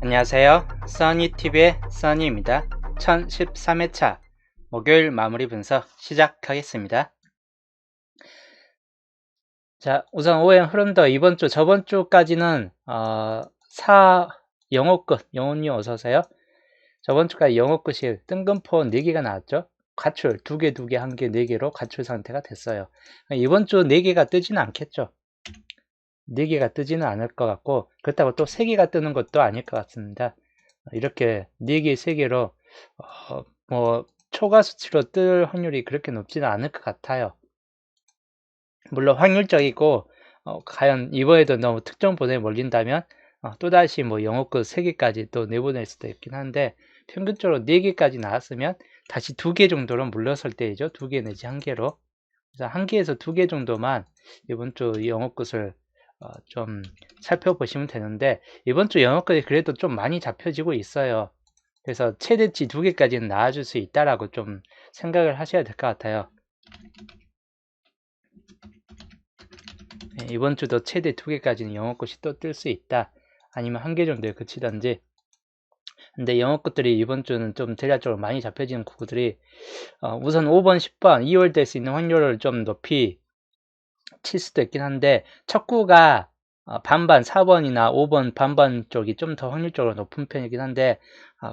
안녕하세요. 써니TV의 써니입니다. 1013회차 목요일 마무리 분석 시작하겠습니다. 자, 우선 OM 흐름도 이번 주, 저번 주까지는 영호 끝, 영호님 어서오세요. 저번 주까지 영호 끝이 뜬금포 4개가 나왔죠. 가출 2개, 2개, 1개, 4개로 가출 상태가 됐어요. 이번 주 4개가 뜨지는 않겠죠. 4개가 뜨지는 않을 것 같고, 그렇다고 또 3개가 뜨는 것도 아닐 것 같습니다. 이렇게 4개, 3개로 뭐 초과 수치로 뜰 확률이 그렇게 높지는 않을 것 같아요. 물론 확률적이고 과연 이번에도 너무 특정 번호에 몰린다면 또다시 뭐 영어급 3개까지 또 내보낼 수도 있긴 한데, 평균적으로 4개까지 나왔으면 다시 2개 정도로 물러설 때이죠. 2개 내지 1개로. 그래서 1개에서 2개 정도만 이번 주 영어끝을 좀 살펴보시면 되는데, 이번 주 영어끝이 그래도 좀 많이 잡혀지고 있어요. 그래서 최대치 2개까지는 나와줄 수 있다라고 좀 생각을 하셔야 될 것 같아요. 이번 주도 최대 2개까지는 영어꽃이 또 뜰 수 있다. 아니면 1개 정도에 그치던지. 근데 영어꽃들이 이번 주는 좀 대략적으로 많이 잡혀지는 구구들이 우선 5번, 10번 2월 될 수 있는 확률을 좀 높이 칠 수도 있긴 한데, 첫 구가 반반 4번이나 5번 반반 쪽이 좀 더 확률적으로 높은 편이긴 한데,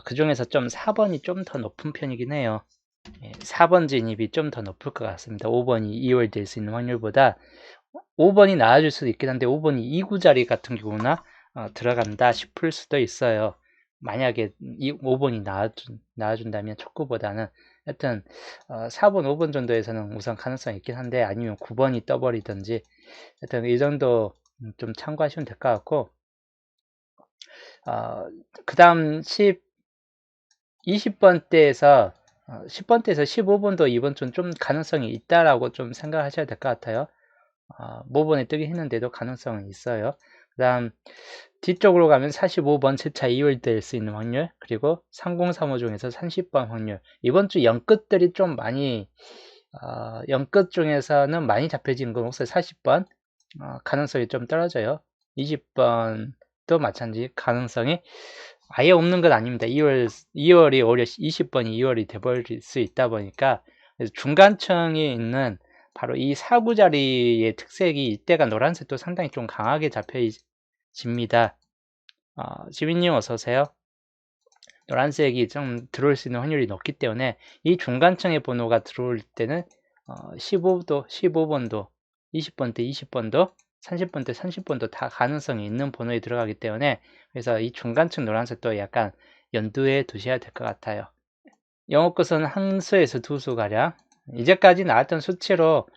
그 중에서 좀 4번이 좀 더 높은 편이긴 해요. 4번 진입이 좀 더 높을 것 같습니다. 5번이 2월 될 수 있는 확률보다 5번이 나아질 수도 있긴 한데, 5번이 2구 자리 같은 경우나 들어간다 싶을 수도 있어요. 만약에 5번이 나와준다면 첫 구보다는. 하여튼 4번, 5번 정도에서는 우선 가능성이 있긴 한데, 아니면 9번이 떠버리든지, 하여튼 이 정도 좀 참고하시면 될 것 같고, 그 다음 20번대에서 10번대에서 15번도 이번 주는 좀 가능성이 있다라고 좀 생각하셔야 될 것 같아요. 모번에 뜨긴 했는데도 가능성은 있어요. 그 다음 뒤쪽으로 가면 45번 재차 2월 될 수 있는 확률, 그리고 3035 중에서 30번 확률. 이번 주 영끝들이 좀 많이 영끝 중에서는 많이 잡혀지는 건 혹시 40번 가능성이 좀 떨어져요. 20번도 마찬가지 가능성이 아예 없는 건 아닙니다. 2월이 오히려 20번이 2월이 돼버릴 수 있다 보니까, 중간층이 있는 바로 이 4구 자리의 특색이 이때가 노란색도 상당히 좀 강하게 잡혀집니다. 지민님 어서오세요. 노란색이 좀 들어올 수 있는 확률이 높기 때문에 이 중간층의 번호가 들어올 때는 15번도 20번대 20번도 30번대 30번도 다 가능성이 있는 번호에 들어가기 때문에, 그래서 이 중간층 노란색도 약간 염두에 두셔야 될 것 같아요. 영어 끝은 한 수에서 두 수 가량, 이제까지 나왔던 수치로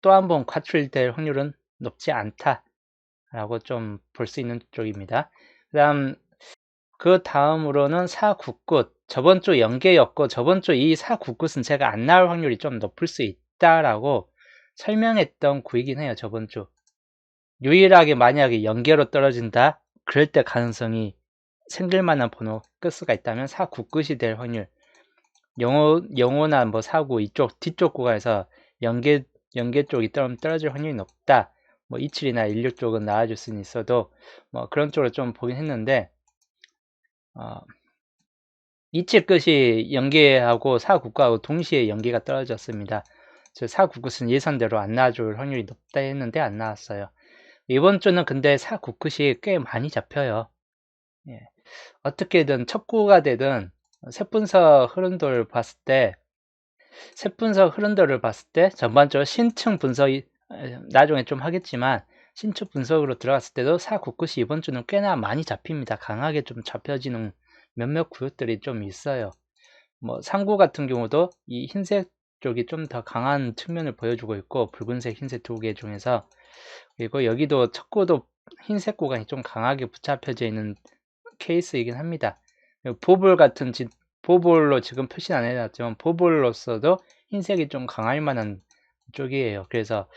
또 한 번 과출될 확률은 높지 않다 라고 좀 볼 수 있는 쪽입니다. 그 다음으로는 4구끝, 저번 주 연계였고, 저번 주 이 4구끝은 제가 안 나올 확률이 좀 높을 수 있다라고 설명했던 구이긴 해요. 저번 주 유일하게 만약에 연계로 떨어진다, 그럴 때 가능성이 생길 만한 번호 끝수가 있다면 4구끝이 될 확률, 영호나 뭐 4구 이쪽 뒤쪽 구간에서 연계 쪽이 떨어질 확률이 높다. 뭐 27이나 16 쪽은 나와줄 수는 있어도 뭐 그런 쪽으로 좀 보긴 했는데, 27 끝이 연계하고 4구가하고 동시에 연계가 떨어졌습니다. 4구끝은 예상대로 안 나와줄 확률이 높다 했는데 안 나왔어요. 이번 주는 근데 4구끝이 꽤 많이 잡혀요. 예. 어떻게든 첫 구가 되든 세분석 흐름도를 봤을 때, 전반적으로 신층 분석이 나중에 좀 하겠지만, 신층 분석으로 들어갔을 때도 4구끝이 이번 주는 꽤나 많이 잡힙니다. 강하게 좀 잡혀지는 몇몇 구역들이 좀 있어요. 뭐 상구 같은 경우도 이 흰색 쪽이 좀 더 강한 측면을 보여주고 있고, 붉은색 흰색 두 개 중에서. 그리고 여기도 첫 구도 흰색 구간이 좀 강하게 붙잡혀져 있는 케이스이긴 합니다. 보볼로 지금 표시는 안 해놨지만, 보볼로서도 흰색이 좀 강할 만한 쪽이에요. 그래서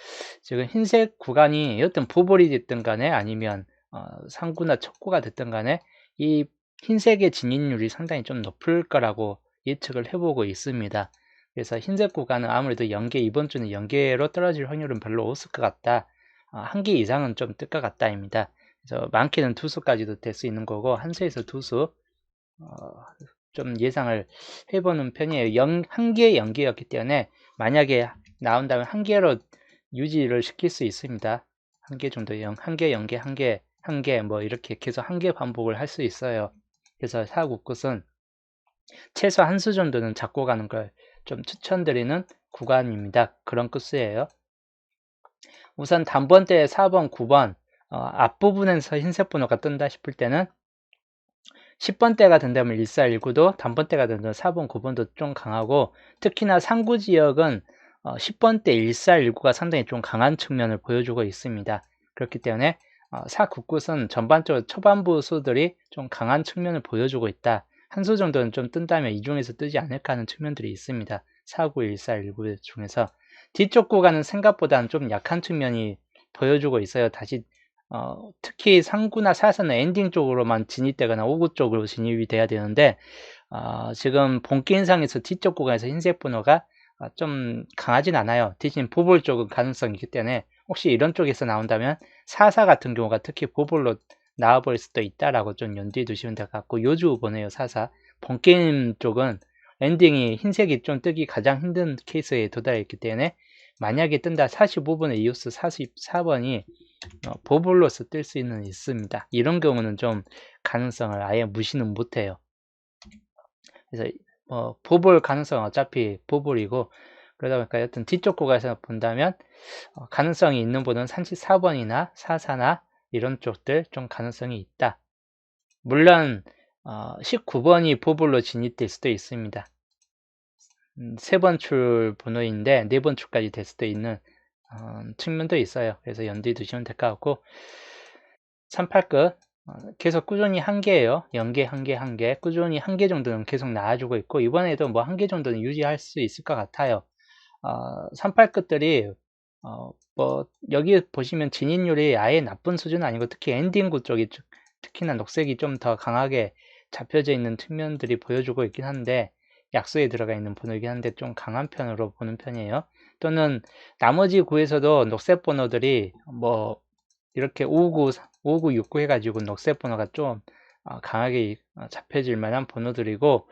지금 흰색 구간이 어떤 보볼이 됐든 간에, 아니면 상구나 척구가 됐든 간에, 이 흰색의 진입률이 상당히 좀 높을 거라고 예측을 해보고 있습니다. 그래서 흰색 구간은 아무래도 이번 주는 연계로 떨어질 확률은 별로 없을 것 같다. 1개 이상은 좀 뜰 것 같다입니다. 그래서 많게는 두 수까지도 될 수 있는 거고, 한 수에서 두 수, 좀 예상을 해보는 편이에요. 한 개 연계였기 때문에 만약에 나온다면 한 개로 유지를 시킬 수 있습니다. 한 개 정도, 한 개 연계, 한 개, 뭐 이렇게 계속 한 개 반복을 할 수 있어요. 그래서 사구끝은 최소 한 수 정도는 잡고 가는 걸 좀 추천드리는 구간입니다. 그런 끝이에요. 우선 단번대 4번, 9번 앞부분에서 흰색 번호가 뜬다 싶을 때는 10번대가 된다면 1419도, 단번대가 된다면 4번, 9번도 좀 강하고, 특히나 상구 지역은 10번대 1419가 상당히 좀 강한 측면을 보여주고 있습니다. 그렇기 때문에 499은 전반적으로 초반부 수들이 좀 강한 측면을 보여주고 있다. 한 수 정도는 좀 뜬다면 이 중에서 뜨지 않을까 하는 측면들이 있습니다. 49, 1419 중에서. 뒤쪽 구간은 생각보다는 좀 약한 측면이 보여주고 있어요. 다시 특히 상구나 사선은 엔딩 쪽으로만 진입되거나 오구 쪽으로 진입이 돼야 되는데 지금 본게임상에서 뒤쪽 구간에서 흰색 번호가 좀 강하진 않아요. 대신 보볼 쪽은 가능성이 있기 때문에 혹시 이런 쪽에서 나온다면 44 같은 경우가 특히 보볼로 나와버릴 수도 있다라고 좀 염두에 두시면 될 것 같고, 요주 보네요. 44 본게임 쪽은 엔딩이 흰색이 좀 뜨기 가장 힘든 케이스에 도달했기 때문에 만약에 뜬다 45번의 이오스 44번이 보볼로서 뜰 수는 있습니다. 이런 경우는 좀 가능성을 아예 무시는 못해요. 그래서 보볼 가능성은 어차피 보볼이고, 그러다 보니까 여튼 뒤쪽 구간에서 본다면 가능성이 있는 분은 34번이나 44나 이런 쪽들 좀 가능성이 있다. 물론 19번이 보볼로 진입될 수도 있습니다. 3번 출 번호인데 4번 출까지 될 수도 있는 측면도 있어요. 그래서 염두에 두시면 될 것 같고, 38끝 계속 꾸준히 한 개예요. 연계 한 개, 꾸준히 한 개 정도는 계속 나와주고 있고, 이번에도 뭐 한 개 정도는 유지할 수 있을 것 같아요. 38끝들이 뭐 여기 보시면 진입률이 아예 나쁜 수준은 아니고, 특히 엔딩구 쪽이 특히나 녹색이 좀 더 강하게 잡혀져 있는 측면들이 보여주고 있긴 한데, 약수에 들어가 있는 번호이긴 한데 좀 강한 편으로 보는 편이에요. 또는 나머지 구에서도 녹색 번호들이 뭐 이렇게 59, 69 해가지고 녹색 번호가 좀 강하게 잡혀질 만한 번호들이고,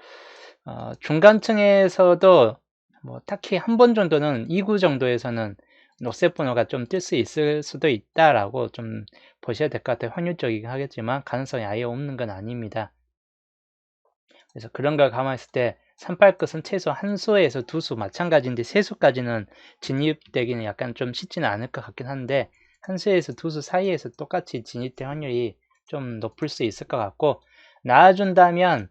중간층에서도 뭐 딱히 한 번 정도는 2구 정도에서는 녹색 번호가 좀 뜰 수 있을 수도 있다라고 좀 보셔야 될 것 같아요. 확률적이긴 하겠지만 가능성이 아예 없는 건 아닙니다. 그래서 그런 걸 감안했을 때 38끝은 최소 한 수에서 두 수 마찬가지인데, 세 수까지는 진입되기는 약간 좀 쉽지는 않을 것 같긴 한데, 한 수에서 두 수 사이에서 똑같이 진입될 확률이 좀 높을 수 있을 것 같고, 나와준다면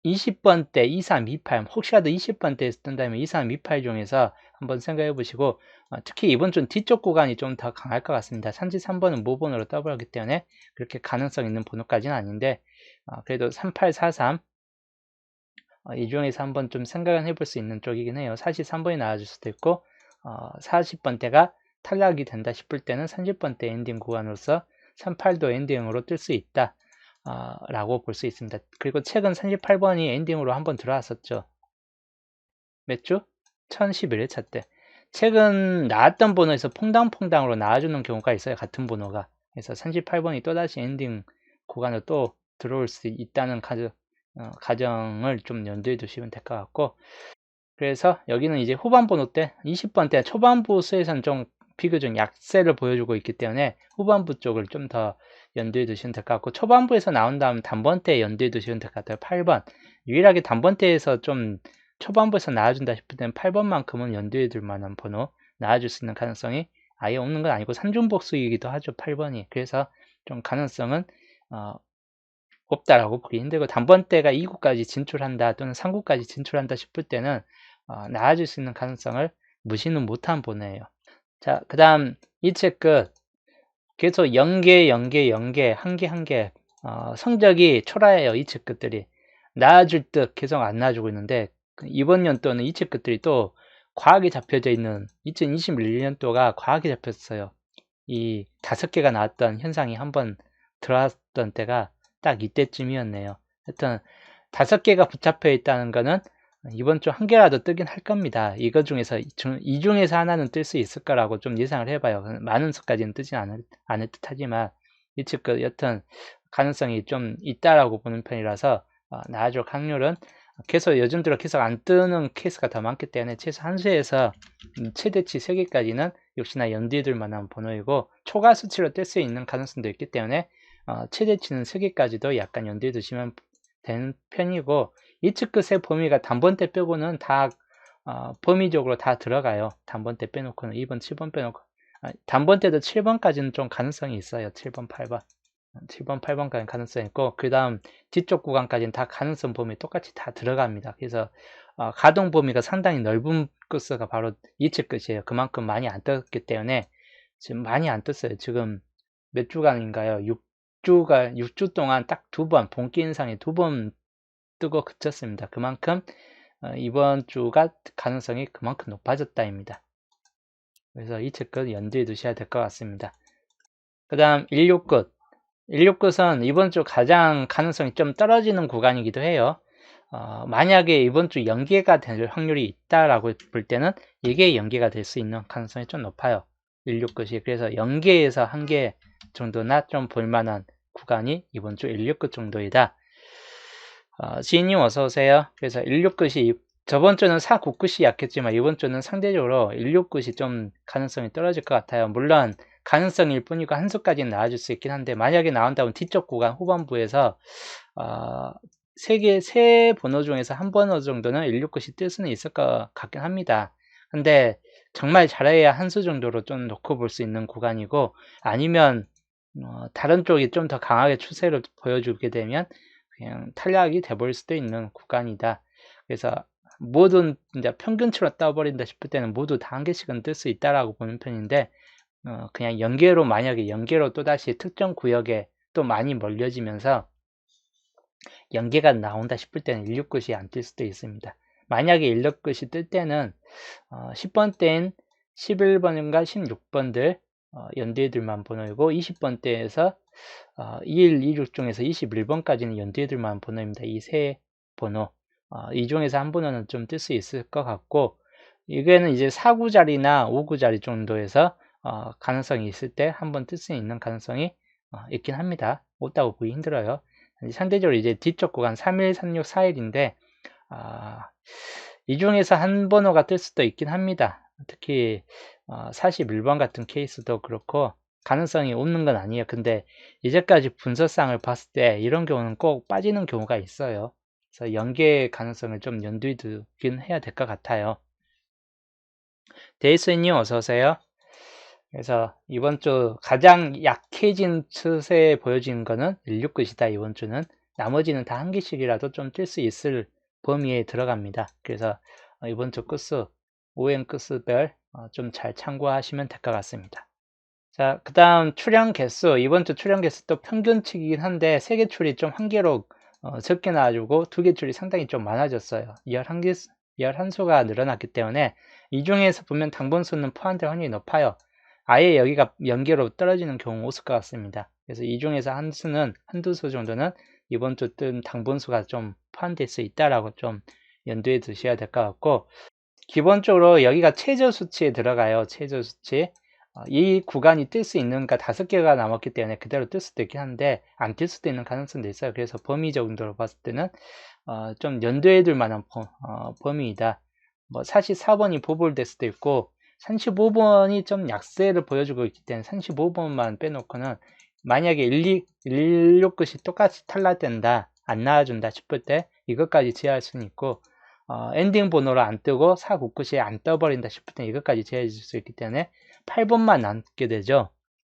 20번대 2328, 혹시라도 20번대에서 뜬다면 2328 중에서 한번 생각해 보시고, 특히 이번 주 뒤쪽 구간이 좀 더 강할 것 같습니다. 33번은 모번으로 떠버렸기 때문에 그렇게 가능성 있는 번호까지는 아닌데, 그래도 3843 이 중에서 한번 좀 생각은 해볼 수 있는 쪽이긴 해요. 43번이 나와줄 수도 있고, 40번대가 탈락이 된다 싶을 때는 30번대 엔딩 구간으로서 38도 엔딩으로 뜰 수 있다 라고 볼 수 있습니다. 그리고 최근 38번이 엔딩으로 한번 들어왔었죠. 몇 주? 1011회차 때. 최근 나왔던 번호에서 퐁당퐁당으로 나와주는 경우가 있어요. 같은 번호가. 그래서 38번이 또다시 엔딩 구간으로 또 들어올 수 있다는 가정을 좀 염두에 두시면 될 것 같고, 그래서 여기는 이제 후반 번호 때 20번 대 초반부 수에서는 좀 비교적 약세를 보여주고 있기 때문에 후반부 쪽을 좀 더 염두에 두시면 될 것 같고, 초반부에서 나온 다음 단번대에 염두에 두시면 될 것 같아요. 8번 유일하게 단번대에서 좀 초반부에서 나와준다 싶을 때는 8번만큼은 염두에 둘 만한 번호, 나와줄 수 있는 가능성이 아예 없는 건 아니고 산중복수이기도 하죠. 8번이. 그래서 좀 가능성은 없다라고 보기 힘들고, 단번대가 2구까지 진출한다 또는 3구까지 진출한다 싶을 때는 나아질 수 있는 가능성을 무시는 못한 번호예요. 자, 그 다음 이체 끝 계속 연계 한 개 성적이 초라해요. 이체 끝들이 나아질 듯 계속 안 나아지고 있는데, 이번 연도는 이체 끝들이 또 과하게 잡혀져 있는 2021년도가 과하게 잡혔어요. 이 5개가 나왔던 현상이 한번 들어왔던 때가 딱 이때쯤이었네요. 하여튼 5개가 붙잡혀 있다는 거는 이번 주 한 개라도 뜨긴 할 겁니다. 이거 중에서 이 중에서 하나는 뜰 수 있을 거라고 좀 예상을 해봐요. 많은 수까지는 뜨진 않을 듯하지만 예측 여튼 가능성이 좀 있다라고 보는 편이라서 나아질 확률은 계속 요즘 들어 계속 안 뜨는 케이스가 더 많기 때문에 최소 한 수에서 최대치 3개까지는 역시나 연두에 둘 만한 번호이고 초과 수치로 뜰 수 있는 가능성도 있기 때문에 최대치는 3개까지도 약간 연두에 두시면 되는 편이고 예측 끝의 범위가 단번대 빼고는 다 범위적으로 다 들어가요. 단번대 빼놓고는 2번, 7번 빼놓고 단번대도 7번까지는 좀 가능성이 있어요. 7번, 8번 7번, 8번까지 가능성이 있고 그 다음 뒤쪽 구간까지는 다 가능성 범위 똑같이 다 들어갑니다. 그래서 가동 범위가 상당히 넓은 끝수가 바로 예측 끝이에요. 그만큼 많이 안 떴기 때문에 지금 많이 안 떴어요. 지금 몇 주간인가요? 6주 동안 딱 2번 본기 인상이 2번 뜨고 그쳤습니다. 그만큼 이번 주가 가능성이 그만큼 높아졌다입니다. 그래서 예측 끝 연두에 두셔야 될 것 같습니다. 그 다음 16끝 16끝은 이번 주 가장 가능성이 좀 떨어지는 구간이기도 해요. 만약에 이번 주 연계가 될 확률이 있다라고 볼 때는 이게 연계가 될 수 있는 가능성이 좀 높아요. 16끝이. 그래서 연계에서 한 개 정도나 좀 볼만한 구간이 이번 주 16끝 정도이다. 지인님 어서오세요. 그래서 16끝이 저번 주는 4, 9끝이 약했지만 이번 주는 상대적으로 16끝이 좀 가능성이 떨어질 것 같아요. 물론 가능성일 뿐이고 한 수까지는 나와줄 수 있긴 한데 만약에 나온다면 뒤쪽 구간 후반부에서 세 번호 중에서 한 번호 정도는 16끝이 뜰 수는 있을 것 같긴 합니다. 근데 정말 잘해야 한 수 정도로 좀 놓고 볼 수 있는 구간이고 아니면 다른 쪽이 좀 더 강하게 추세를 보여주게 되면 그냥 탈락이 돼버릴 수도 있는 구간이다. 그래서 모든 이제 평균치로 떠버린다 싶을 때는 모두 다 한 개씩은 뜰 수 있다라고 보는 편인데 그냥 연계로 만약에 연계로 또다시 특정 구역에 또 많이 몰려지면서 연계가 나온다 싶을 때는 16끝이 안 뜰 수도 있습니다. 만약에 16끝이 뜰 때는 10번대인 11번인가 16번들 연대들만 번호이고 20번대에서 21, 26 중에서 21번까지는 연대들만 번호입니다. 이 세 번호 이 중에서 한 번호는 좀 뜰 수 있을 것 같고 이거는 이제 4구자리나 5구자리 정도에서 가능성이 있을 때 한번 뜰 수 있는 가능성이 있긴 합니다. 없다고 보기 힘들어요. 상대적으로 이제 뒤쪽 구간 3일, 36, 4일인데 이 중에서 한 번호가 뜰 수도 있긴 합니다. 특히 41번 같은 케이스도 그렇고 가능성이 없는 건 아니에요. 근데 이제까지 분석상을 봤을 때 이런 경우는 꼭 빠지는 경우가 있어요. 그래서 연계 가능성을 좀 염두에 두긴 해야 될 것 같아요. 데이스님 어서오세요. 그래서 이번 주 가장 약해진 추세 보여지는 거는 16끝이다. 이번 주는 나머지는 다 한 개씩이라도 좀 뜰 수 있을 범위에 들어갑니다. 그래서 이번 주 끝수 5행 끝수별 좀 잘 참고하시면 될 것 같습니다. 자, 그 다음 출현 개수. 이번 주 출현 개수도 평균치이긴 한데 3개 출이 좀 한 개로 적게 나와주고 2개 출이 상당히 좀 많아졌어요. 11수가 늘어났기 때문에 이 중에서 보면 당번수는 포함될 확률이 높아요. 아예 여기가 연계로 떨어지는 경우 없을 것 같습니다. 그래서 이 중에서 한두 수 정도는 이번 주 뜬 당번수가 좀 포함될 수 있다라고 좀 염두에 두셔야 될 것 같고 기본적으로 여기가 최저 수치에 들어가요. 최저 수치. 이 구간이 뜰 수 있는 가 5개가 남았기 때문에 그대로 뜰 수도 있긴 한데 안 뜰 수도 있는 가능성도 있어요. 그래서 범위 정도로 봤을 때는 좀 염두에 둘 만한 범위이다. 뭐 44번이 보볼될 수도 있고 35번이 좀 약세를 보여주고 있기 때문에 35번만 빼놓고는 만약에 16끝이 똑같이 탈락된다 안 나와준다 싶을 때 이것까지 제외할 수는 있고 엔딩 번호로 안 뜨고 4, 9끝이 안 떠버린다 싶을 때 이것까지 제외해 줄 수 있기 때문에 8번만 남게 되죠.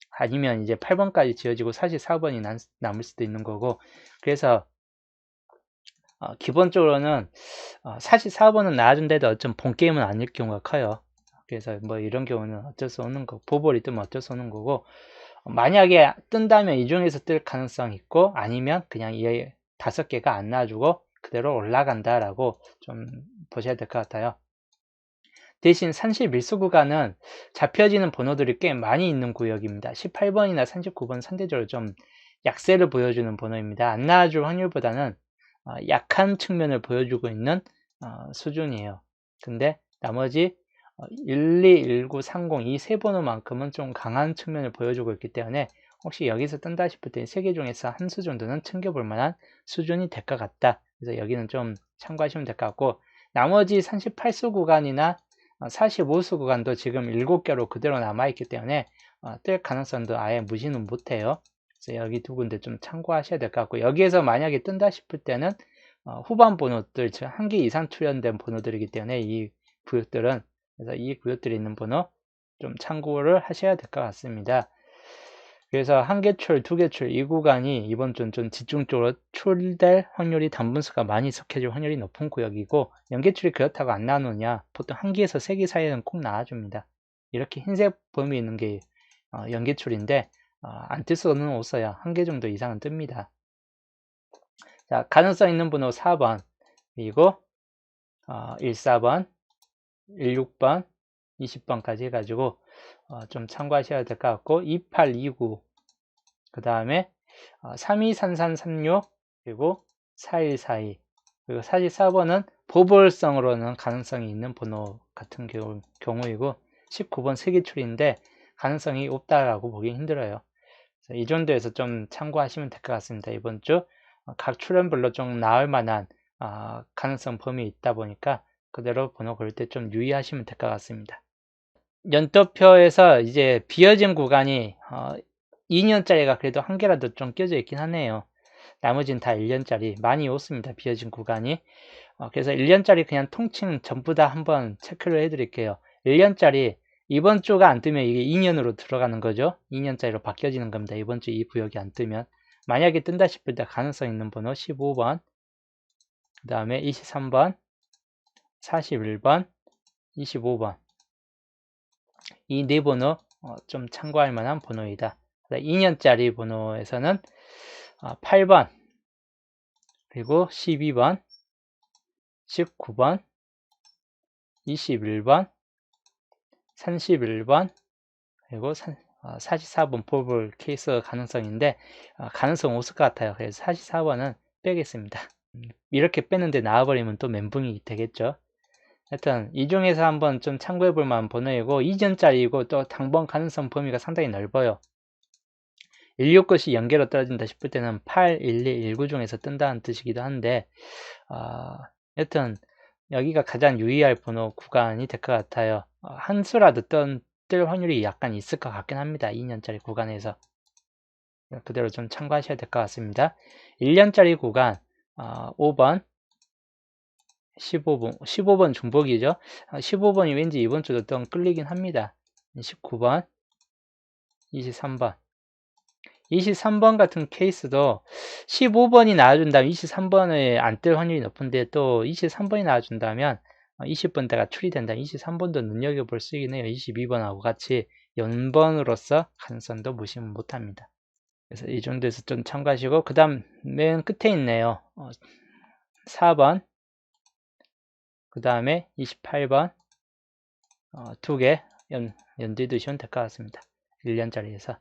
아니면 이제 8번까지 지어지고 44번이 남을 수도 있는 거고 그래서 기본적으로는 44번은 나와준데도 어쩜 본게임은 아닐 경우가 커요. 그래서 뭐 이런 경우는 어쩔 수 없는 거고 보볼이 뜨면 어쩔 수 없는 거고 만약에 뜬다면 이 중에서 뜰 가능성이 있고 아니면 그냥 이 5개가 안 나와주고 그대로 올라간다라고 좀 보셔야 될 것 같아요. 대신 31수 구간은 잡혀지는 번호들이 꽤 많이 있는 구역입니다. 18번이나 39번 상대적으로 좀 약세를 보여주는 번호입니다. 안 나와줄 확률보다는 약한 측면을 보여주고 있는 수준이에요. 근데 나머지 12, 19, 30 이 세 번호만큼은 좀 강한 측면을 보여주고 있기 때문에 혹시 여기서 뜬다 싶을 때 세 개 중에서 한 수 정도는 챙겨볼 만한 수준이 될 것 같다. 그래서 여기는 좀 참고하시면 될 것 같고, 나머지 38수 구간이나 45수 구간도 지금 7개로 그대로 남아있기 때문에 뜰 가능성도 아예 무시는 못해요. 그래서 여기 두 군데 좀 참고하셔야 될 것 같고, 여기에서 만약에 뜬다 싶을 때는 후반 번호들, 즉 한 개 이상 출연된 번호들이기 때문에 이 구역들은, 그래서 이 구역들이 있는 번호 좀 참고를 하셔야 될 것 같습니다. 그래서 한 개 출, 두 개 출 이 구간이 이번 주는 좀 집중적으로 출될 확률이 단분수가 많이 속해질 확률이 높은 구역이고, 연계출이 그렇다고 안 나누냐, 보통 한 개에서 세 개 사이에는 꼭 나와줍니다. 이렇게 흰색 범위 있는 게 연계출인데 안 뜰 수는 없어요. 한 개 정도 이상은 뜹니다. 자, 가능성 있는 번호 4번, 그리고 14번, 16번, 20번까지 해가지고 좀 참고하셔야 될 것 같고, 28, 29, 그 다음에 323336, 그리고 4142, 그리고 44번은 보볼성으로는 가능성이 있는 번호 같은 경우이고, 19번 세기출인데 가능성이 없다라고 보기 힘들어요. 이 정도에서 좀 참고하시면 될 것 같습니다. 이번 주 각 출연별로 좀 나올 만한 가능성 범위 있다 보니까 그대로 번호 고를 때 좀 유의하시면 될 것 같습니다. 연도표에서 이제 비어진 구간이 2년짜리가 그래도 한 개라도 좀 껴져 있긴 하네요. 나머지는 다 1년짜리 많이 없습니다. 비어진 구간이. 그래서 1년짜리 그냥 통칭 전부 다 한번 체크를 해 드릴게요. 1년짜리 이번 주가 안 뜨면 이게 2년으로 들어가는 거죠. 2년짜리로 바뀌어지는 겁니다. 이번 주 이 구역이 안 뜨면. 만약에 뜬다 싶을 때 가능성 있는 번호 15번, 그 다음에 23번, 41번, 25번. 이 네 번호 좀 참고할 만한 번호이다. 2년짜리 번호에서는 8번, 그리고 12번, 19번, 21번, 31번, 그리고 44번 뽑을 케이스 가능성인데 가능성 없을 것 같아요. 그래서 44번은 빼겠습니다. 이렇게 빼는데 나와버리면 또 멘붕이 되겠죠. 하여튼 이 중에서 한번 좀 참고해 볼 만한 번호이고, 2년짜리이고 또 당번 가능성 범위가 상당히 넓어요. 16것이 연계로 떨어진다 싶을 때는 8, 12, 19 중에서 뜬다는 뜻이기도 한데 여튼 여기가 가장 유의할 번호 구간이 될 것 같아요. 한 수라도 뜰 확률이 약간 있을 것 같긴 합니다. 2년짜리 구간에서. 그대로 좀 참고하셔야 될 것 같습니다. 1년짜리 구간 5번, 15번 중복이죠. 15번이 왠지 이번 주도 좀 끌리긴 합니다. 19번, 23번. 23번 같은 케이스도 15번이 나와준다면 23번에 안 뜰 확률이 높은데, 또 23번이 나와준다면 20번대가 출이된다면 23번도 눈여겨볼 수 있긴 해요. 22번하고 같이 연번으로서 가능성도 무시는 못합니다. 그래서 이 정도에서 좀 참고하시고, 그 다음 맨 끝에 있네요. 4번, 그 다음에 28번 두 개 연두에 두시면 될 것 같습니다. 1년짜리에서.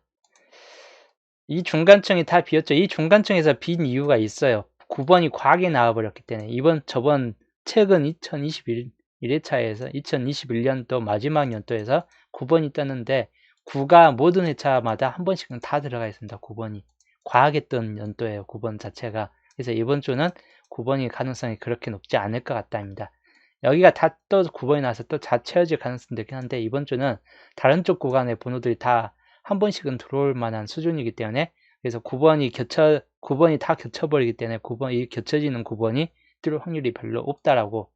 이 중간층이 다 비었죠. 이 중간층에서 빈 이유가 있어요. 9번이 과하게 나와버렸기 때문에. 저번 최근 2021회차에서 2021년도 마지막 연도에서 9번이 떴는데, 9가 모든 회차마다 한 번씩은 다 들어가 있습니다. 9번이 과하게 뜬 연도예요. 9번 자체가. 그래서 이번 주는 9번이 가능성이 그렇게 높지 않을 것 같답니다. 여기가 다 또 9번이 나와서 또 다 채워질 가능성도 있긴 한데, 이번 주는 다른 쪽 구간의 번호들이 다 한 번씩은 들어올 만한 수준이기 때문에, 그래서 9번이 다 겹쳐버리기 때문에 이 겹쳐지는 9번이 들어올 확률이 별로 없다라고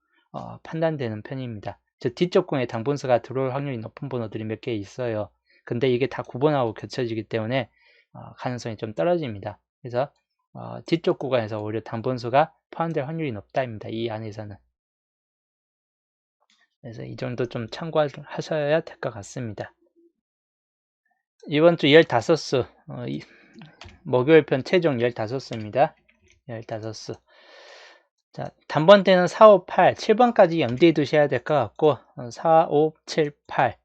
판단되는 편입니다. 즉 뒤쪽 공에 당분수가 들어올 확률이 높은 번호들이 몇 개 있어요. 근데 이게 다 9번하고 겹쳐지기 때문에 가능성이 좀 떨어집니다. 그래서 뒤쪽 구간에서 오히려 당분수가 포함될 확률이 높다입니다. 이 안에서는. 그래서 이 정도 좀 참고하셔야 될 것 같습니다. 이번 주 15수, 목요일 편 최종 15수입니다. 15수. 자, 단번 때는 4, 5, 8, 7번까지 염두에 두셔야 될 것 같고, 4, 5, 7, 8.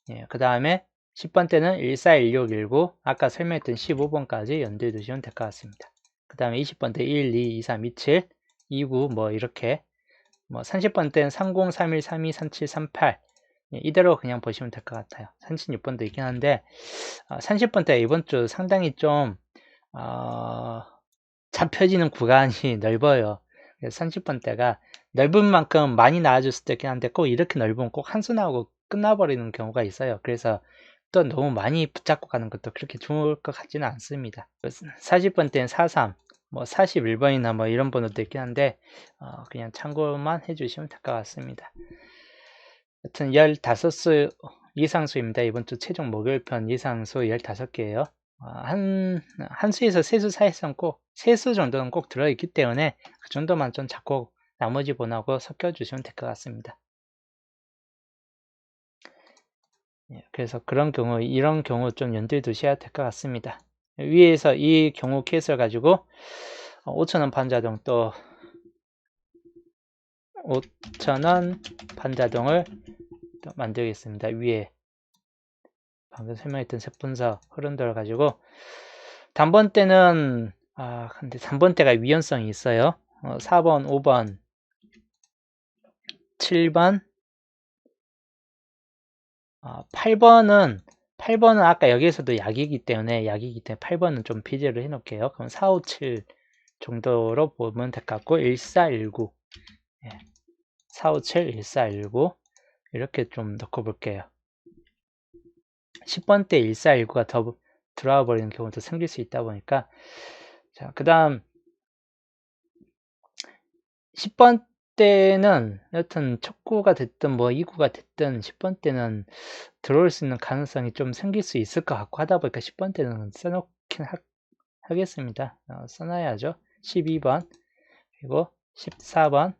예, 그 다음에 10번 때는 1, 4, 1, 6, 1, 9. 아까 설명했던 15번까지 염두에 두시면 될 것 같습니다. 그 다음에 20번 때 1, 2, 2, 3, 2, 7, 2, 9, 뭐 이렇게 뭐 30번대는 30, 31, 32, 37, 38 이대로 그냥 보시면 될 것 같아요. 36번도 있긴 한데 30번대 이번 주 상당히 좀 잡혀지는 구간이 넓어요. 그래서 30번대가 넓은 만큼 많이 나와줄 수도 있긴 한데 꼭 이렇게 넓으면 꼭 한 수 나오고 끝나버리는 경우가 있어요. 그래서 또 너무 많이 붙잡고 가는 것도 그렇게 좋을 것 같지는 않습니다. 40번대는 43, 뭐 41번이나 뭐 이런 번호도 있긴 한데 그냥 참고만 해주시면 될 것 같습니다. 여튼 15수 예상수입니다. 이번 주 최종 목요일편 예상수 15개예요. 한 수에서 세 수 사이에서는 꼭 세 수 정도는 꼭 들어있기 때문에 그 정도만 좀 잡고 나머지 번호하고 섞여주시면 될 것 같습니다. 그래서 그런 경우, 이런 경우 좀 염두에 두셔야 될 것 같습니다. 위에서 이 경우 케이스를 가지고 5,000원 반자동 또 5,000원 반자동을 또 만들겠습니다. 위에 방금 설명했던 세분서 흐름들을 가지고 단번대는 근데 단번대가 위헌성이 있어요. 4번, 5번, 7번, 8번은 아까 여기에서도 약이기 때문에 8번은 좀 비제를 해 놓을게요. 그럼 4, 5, 7 정도로 보면 될 것 같고 1419 4, 5, 7, 1419 이렇게 좀 넣고 볼게요. 10번대 1419가 더 들어와 버리는 경우도 생길 수 있다 보니까 자, 그 다음 10번대는 여튼 첫 구가 됐든 뭐 2구가 됐든 10번대는 들어올 수 있는 가능성이 좀 생길 수 있을 것 같고 하다 보니까 10번대는 써놓긴 하겠습니다. 써놔야죠. 12번 그리고 14번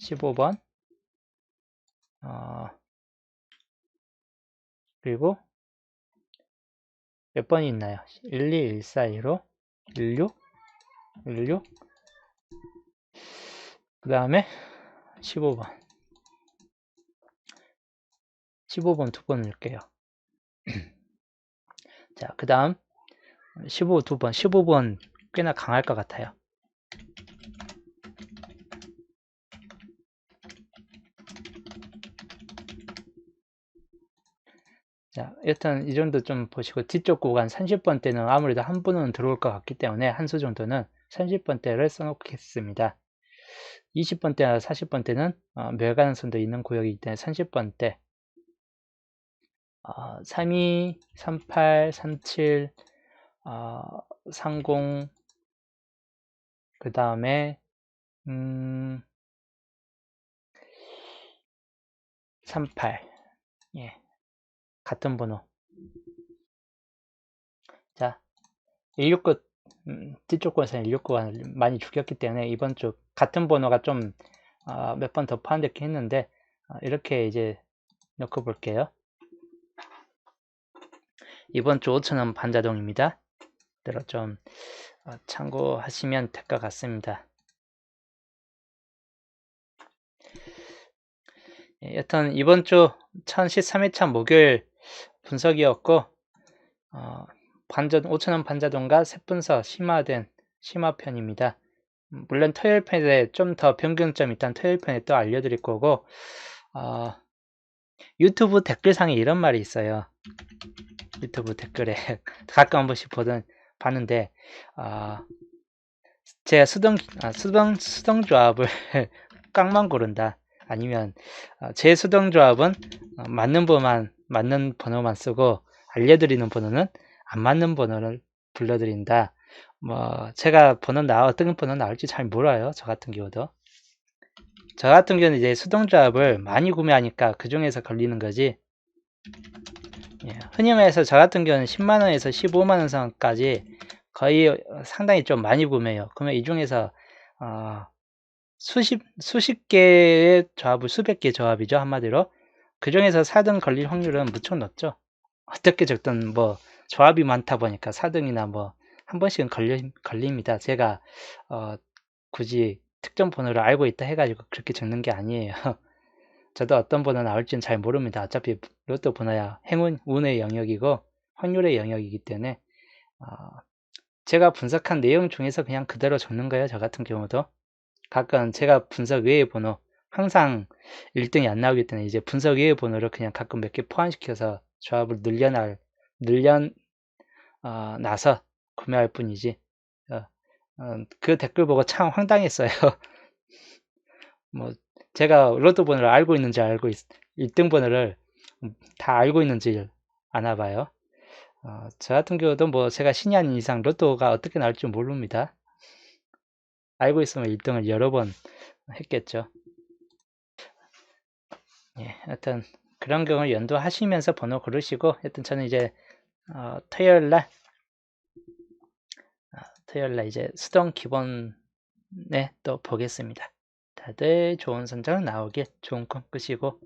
15번 그리고 몇 번이 있나요? 12, 14, 15, 16, 16 그 다음에 15번 15번 두 번 넣을게요. 자, 그 다음 15 두 번 15번 꽤나 강할 것 같아요. 자, 여튼 이 정도 좀 보시고 뒤쪽 구간 30번대는 아무래도 한 분은 들어올 것 같기 때문에 한 수 정도는 30번대를 써놓겠습니다. 20번대나 40번대는 멸가능성도 있는 구역이기 때문에 30번대 32, 38, 37, 30, 그 다음에 38, 예, 같은 번호. 자, 169, 뒤쪽 구에서는 169가 많이 죽였기 때문에 이번 주 같은 번호가 좀 몇 번 더 포함됐긴 했는데 이렇게 이제 넣고 볼게요. 이번 주 5,000원 반자동입니다. 그대로 좀 참고하시면 될 것 같습니다. 여튼 이번 주 1013회차 목요일 분석이었고 5,000원 반자동과 세분서 심화된 심화편입니다. 물론 토요일 편에 좀 더 변경점이 있다는 토요일 편에 또 알려드릴 거고 유튜브 댓글상에 이런 말이 있어요. 유튜브 댓글에 가끔 한 번씩 봤는데 제가 수동조합을 깡만 고른다. 아니면 제 수동조합은 맞는 번호만 쓰고 알려드리는 번호는 안 맞는 번호를 불러드린다. 뭐 제가 어떤 번호 나올지 잘 몰라요. 저 같은 경우는 이제 수동조합을 많이 구매하니까 그 중에서 걸리는 거지. 흔히 말해서 저 같은 경우는 10만원에서 15만원 선까지 거의 상당히 좀 많이 구매해요. 그러면 이 중에서 수십 개의 조합을 수백 개의 조합이죠. 한마디로 그 중에서 4등 걸릴 확률은 무척 높죠. 어떻게 적든 뭐 조합이 많다 보니까 4등이나 뭐 한 번씩은 걸립니다. 제가 굳이 특정 번호를 알고 있다 해가지고 그렇게 적는 게 아니에요. 저도 어떤 번호 나올지는 잘 모릅니다. 어차피 로또 번호야 운의 영역이고 확률의 영역이기 때문에 제가 분석한 내용 중에서 그냥 그대로 적는 거예요. 저 같은 경우도 가끔 제가 분석 외의 번호 항상 1등이 안 나오기 때문에 이제 분석 외의 번호를 그냥 가끔 몇 개 포함시켜서 조합을 나서 구매할 뿐이지. 그 댓글 보고 참 황당했어요. 뭐 제가 로또 번호를 알고 있는지 1등 번호를 다 알고 있는지 아나 봐요. 저 같은 경우도 뭐 제가 신이 아닌 이상 로또가 어떻게 나올지 모릅니다. 알고 있으면 1등을 여러 번 했겠죠. 예, 하여튼 그런 경우를 연두하시면서 번호 고르시고, 하여튼 저는 이제 토요일날 이제 수동 기본에 또 보겠습니다. 다들 좋은 선정 나오길, 좋은 꿈 꾸시고